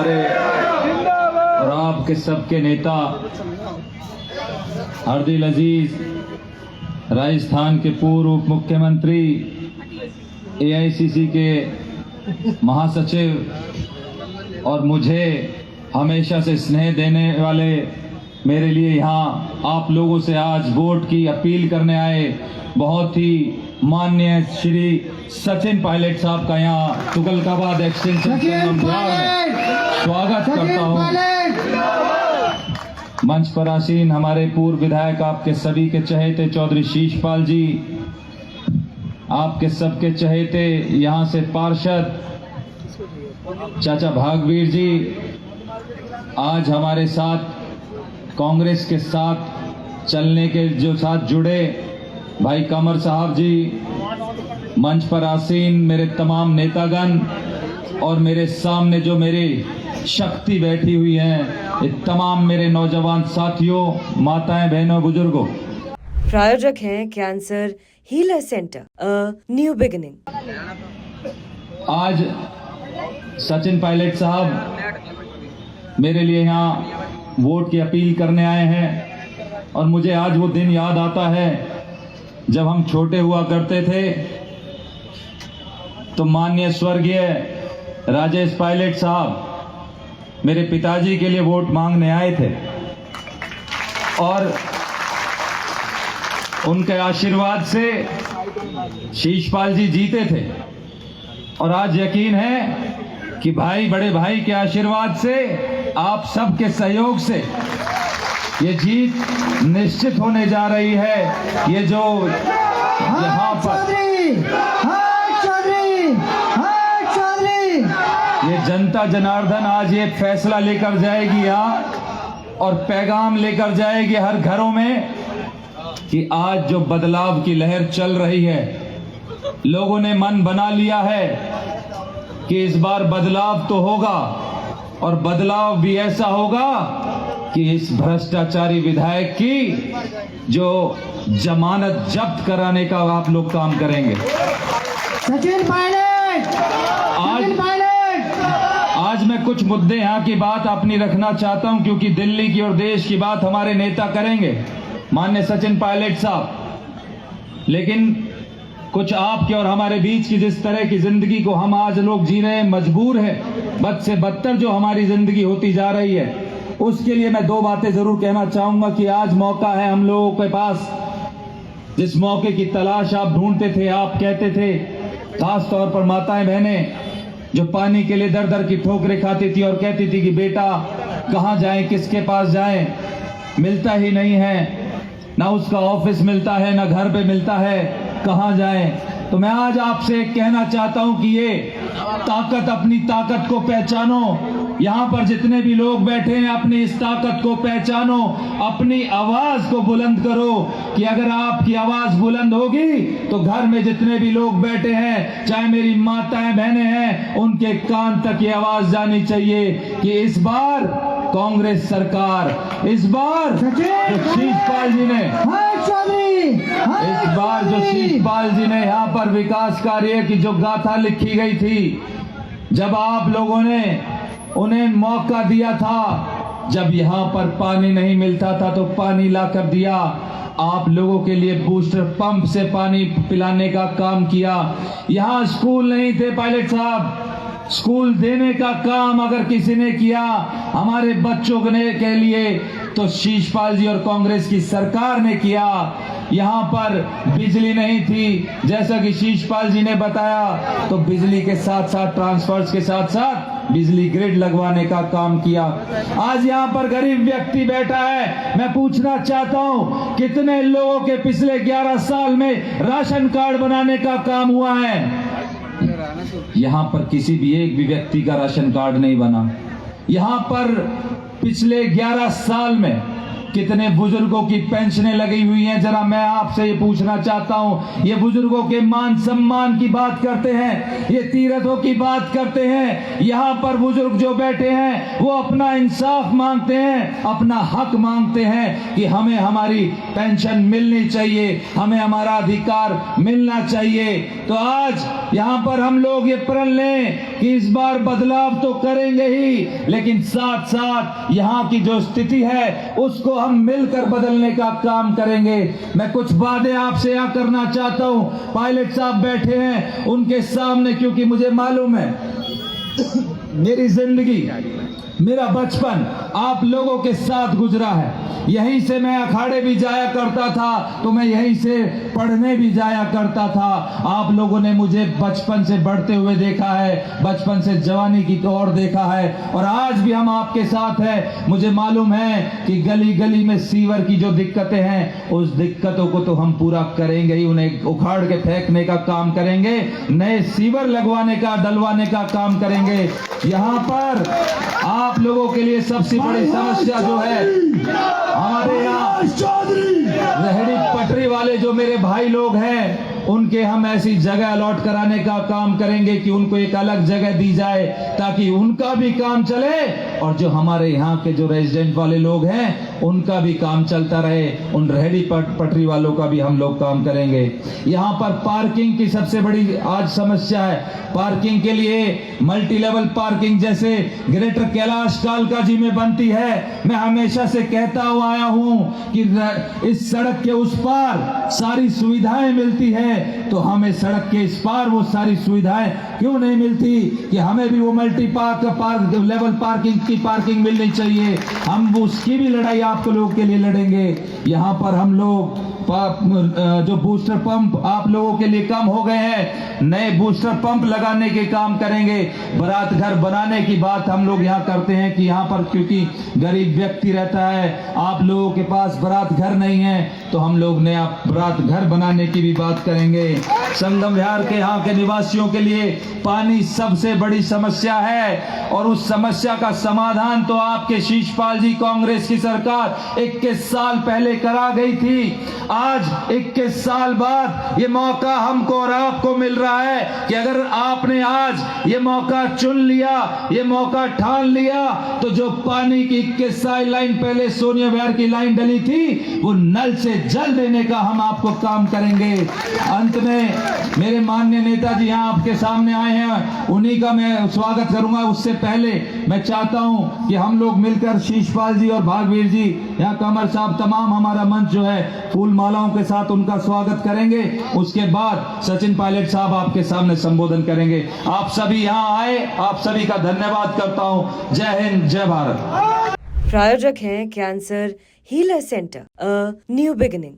हमारे और आपके सबके नेता अर्दिल अजीज, राजस्थान के पूर्व उप मुख्यमंत्री, AICC के महासचिव और मुझे हमेशा से स्नेह देने वाले, मेरे लिए यहाँ आप लोगों से आज वोट की अपील करने आए बहुत ही माननीय श्री सचिन पायलट साहब का यहाँ तुगलकाबाद एक्सटेंशन से में स्वागत करता हूँ। मंच पर आसीन हमारे पूर्व विधायक, आपके सभी के चहेते चौधरी शीशपाल जी, आपके सबके चहेते यहाँ से पार्षद चाचा भागवीर जी, आज हमारे साथ कांग्रेस के साथ चलने के जो साथ जुड़े भाई कमर साहब जी, मंच पर आसीन मेरे तमाम नेतागण और मेरे सामने जो मेरी शक्ति बैठी हुई है, ये तमाम मेरे नौजवान साथियों, माताएं, बहनों, बुजुर्गों। प्रायोजक हैं cancer healer centre, a new beginning. आज सचिन पायलट साहब मेरे लिए यहाँ वोट की अपील करने आए हैं और मुझे आज वो दिन याद आता है जब हम छोटे हुआ करते थे तो माननीय स्वर्गीय राजेश पायलट साहब मेरे पिताजी के लिए वोट मांगने आए थे और उनके आशीर्वाद से शीशपाल जी जीते थे। और आज यकीन है कि भाई, बड़े भाई के आशीर्वाद से, आप सबके सहयोग से ये जीत निश्चित होने जा रही है। ये जो यहाँ पर ये जनता जनार्दन आज ये फैसला लेकर जाएगी यहाँ और पैगाम लेकर जाएगी हर घरों में कि आज जो बदलाव की लहर चल रही है, लोगों ने मन बना लिया है कि इस बार बदलाव तो होगा और बदलाव भी ऐसा होगा कि इस भ्रष्टाचारी विधायक की जो जमानत जब्त कराने का आप लोग काम करेंगे। सचिन पायलट, आज मैं कुछ मुद्दे यहाँ की बात अपनी रखना चाहता हूँ क्योंकि दिल्ली की और देश की बात हमारे नेता करेंगे, माननीय सचिन पायलट साहब। लेकिन कुछ आपके और हमारे बीच की जिस तरह की जिंदगी को हम आज लोग जी रहे हैं, मजबूर है, बद से बदतर जो हमारी जिंदगी होती जा रही है, उसके लिए मैं दो बातें जरूर कहना चाहूंगा कि आज मौका है हम लोगों के पास, जिस मौके की तलाश आप ढूंढते थे, आप कहते थे, खास तौर पर माताएं बहनें जो पानी के लिए दर दर की ठोकरें खाती थी और कहती थी कि बेटा कहाँ जाएं, किसके पास जाएं, मिलता ही नहीं है, ना उसका ऑफिस मिलता है, ना घर पे मिलता है, कहाँ जाएं। तो मैं आज आपसे कहना चाहता हूं कि ये ताकत, अपनी ताकत को पहचानो। यहाँ पर जितने भी लोग बैठे हैं, अपनी इस ताकत को पहचानो, अपनी आवाज को बुलंद करो कि अगर आपकी आवाज बुलंद होगी तो घर में जितने भी लोग बैठे हैं, चाहे मेरी माताएं बहनें हैं, उनके कान तक ये आवाज जानी चाहिए कि इस बार कांग्रेस सरकार, इस बार जो शीशपाल जी ने यहाँ पर विकास कार्य की जो गाथा लिखी गई थी, जब आप लोगों ने उन्हें मौका दिया था, जब यहाँ पर पानी नहीं मिलता था तो पानी लाकर दिया, आप लोगों के लिए बूस्टर पंप से पानी पिलाने का काम किया। यहाँ स्कूल नहीं थे पायलट साहब, स्कूल देने का काम अगर किसी ने किया हमारे बच्चों के लिए तो शीशपाल जी और कांग्रेस की सरकार ने किया। यहाँ पर बिजली नहीं थी, जैसा कि शीशपाल जी ने बताया, तो बिजली के साथ साथ, ट्रांसफर्स के साथ साथ बिजली ग्रिड लगवाने का काम किया। आज यहाँ पर गरीब व्यक्ति बैठा है, मैं पूछना चाहता हूँ कितने लोगों के पिछले 11 साल में राशन कार्ड बनाने का काम हुआ है? यहाँ पर किसी भी एक भी व्यक्ति का राशन कार्ड नहीं बना। यहाँ पर पिछले 11 साल में कितने बुजुर्गों की पेंशनें लगी हुई हैं? जरा मैं आपसे ये पूछना चाहता हूँ, ये बुजुर्गों के मान सम्मान की बात करते हैं, ये तीरथों की बात करते हैं। यहाँ पर बुजुर्ग जो बैठे हैं वो अपना इंसाफ मांगते हैं, अपना हक मांगते हैं कि हमें हमारी पेंशन मिलनी चाहिए, हमें हमारा अधिकार मिलना चाहिए। तो आज यहाँ पर हम लोग ये प्रण लें कि इस बार बदलाव तो करेंगे ही, लेकिन साथ साथ यहाँ की जो स्थिति है उसको हम मिलकर बदलने का काम करेंगे। मैं कुछ वादे आपसे यहाँ करना चाहता हूँ। पायलट साहब बैठे हैं, उनके सामने, क्योंकि मुझे मालूम है मेरी जिंदगी, मेरा बचपन आप लोगों के साथ गुजरा है। यहीं से मैं अखाड़े भी जाया करता था, तो मैं यहीं से पढ़ने भी जाया करता था। आप लोगों ने मुझे बचपन से बढ़ते हुए देखा है, बचपन से जवानी की ओर देखा है, और आज भी हम आपके साथ हैं। मुझे मालूम है कि गली गली में सीवर की जो दिक्कतें हैं, उस दिक्कतों को तो हम पूरा करेंगे ही, उन्हें उखाड़ के फेंकने का काम करेंगे, नए सीवर लगवाने का, डलवाने का काम करेंगे। यहाँ पर आप लोगों के लिए सबसे बड़ी समस्या जो है, हमारे यहाँ रेहड़ी पटरी वाले जो मेरे भाई लोग हैं, उनके हम ऐसी जगह अलॉट कराने का काम करेंगे कि उनको एक अलग जगह दी जाए, ताकि उनका भी काम चले और जो हमारे यहाँ के जो रेजिडेंट वाले लोग हैं उनका भी काम चलता रहे। उन रेहड़ी पटरी वालों का भी हम लोग काम करेंगे। यहाँ पर पार्किंग की सबसे बड़ी आज समस्या है। पार्किंग के लिए मल्टी लेवल पार्किंग जैसे ग्रेटर कैलाश कालका जी में बनती है। मैं हमेशा से कहता हुआ आया हूँ कि इस सड़क के उस पार सारी सुविधाएं मिलती है, तो हमें सड़क के इस पार वो सारी सुविधाएं क्यों नहीं मिलती कि हमें भी वो मल्टी लेवल पार्किंग की पार्किंग मिलनी चाहिए। हम उसकी भी लड़ाई आप लोगों के लिए लड़ेंगे। यहाँ पर हम लोग जो बूस्टर पंप आप लोगों के लिए कम हो गए हैं, नए बूस्टर पंप लगाने के काम करेंगे। बारात घर बनाने की बात हम लोग यहाँ करते हैं कि यहाँ पर क्योंकि गरीब व्यक्ति रहता है, आप लोगों के पास बारात घर नहीं है, तो हम लोग नया बारात घर बनाने की भी बात करेंगे। संगम विहार के यहाँ के निवासियों के लिए पानी सबसे बड़ी समस्या है, और उस समस्या का समाधान तो आपके शीशपाल जी कांग्रेस की सरकार 21 साल पहले करा गई थी। आज 21 साल बाद ये मौका हमको और आपको मिल रहा है कि अगर आपने आज ये मौका चुन लिया, ये मौका ठान लिया, तो जो पानी की 21 साल लाइन पहले सोनिया विहार की लाइन डली थी, वो नल से जल देने का हम आपको काम करेंगे। अंत में मेरे माननीय नेताजी यहाँ आपके सामने आए हैं, उन्हीं का मैं स्वागत करूंगा। उससे पहले मैं चाहता हूं कि हम लोग मिलकर शीशपाल जी और भागवीर जी, यहाँ कमर साहब, तमाम हमारा मंच जो है फूल मालाओं के साथ उनका स्वागत करेंगे। उसके बाद सचिन पायलट साहब आपके सामने संबोधन करेंगे। आप सभी यहाँ आए, आप सभी का धन्यवाद करता हूँ। जय हिंद, जय भारत। प्रायोजक हैं cancer healer centre, a new beginning.